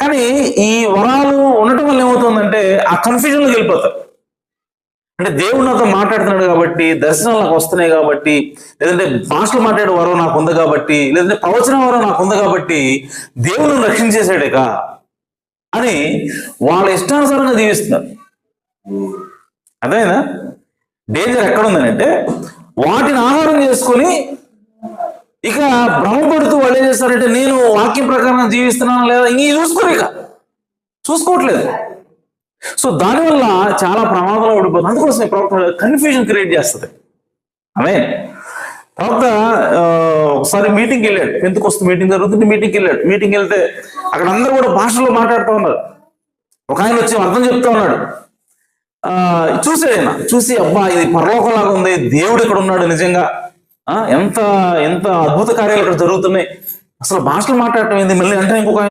కానీ ఈ వరాలు ఉండటం వల్ల ఏమవుతుందంటే ఆ కన్ఫ్యూజన్లోకి వెళ్ళిపోతారు. అంటే దేవుడు నాతో మాట్లాడుతున్నాడు కాబట్టి, దర్శనాలు నాకు వస్తున్నాయి కాబట్టి, లేదంటే భాషలు మాట్లాడే వరం నాకు ఉంది కాబట్టి, లేదంటే ప్రవచన వరం నాకు ఉంది కాబట్టి దేవుడు రక్షించేశాడేక అని వాళ్ళ ఇష్టానుసారంగా జీవిస్తున్నారు. అదేనా డేంజర్ ఎక్కడ ఉందనంటే, వాటిని ఆహారం చేసుకొని ఇక భ్రమపడుతూ వాళ్ళు ఏం చేస్తారంటే, నేను వాక్యం ప్రకారం జీవిస్తున్నాను లేదా ఇంక చూసుకోరు, ఇక చూసుకోవట్లేదు. సో దానివల్ల చాలా ప్రమాదంలో పడిపోతుంది. అందుకోసం ప్రవక్త కన్ఫ్యూజన్ క్రియేట్ చేస్తుంది. ఆమె ప్రవక్త ఒకసారి మీటింగ్కి వెళ్ళాడు, పెంతెకోస్తు మీటింగ్ జరుగుతుంది, మీటింగ్కి వెళ్తే అక్కడ అందరూ కూడా భాషలో మాట్లాడుతూ ఉన్నారు. ఒక ఆయన వచ్చి అర్థం చెప్తా ఉన్నాడు. చూసాడు ఆయన, చూసి అబ్బా ఇది పరలోకంలాగా ఉంది, దేవుడు ఇక్కడ ఉన్నాడు నిజంగా, ఎంత ఎంత అద్భుత కార్యాలు ఇక్కడ జరుగుతున్నాయి, అసలు భాషలు మాట్లాడటం ఏంది, మళ్ళీ అంటే ఇంకొక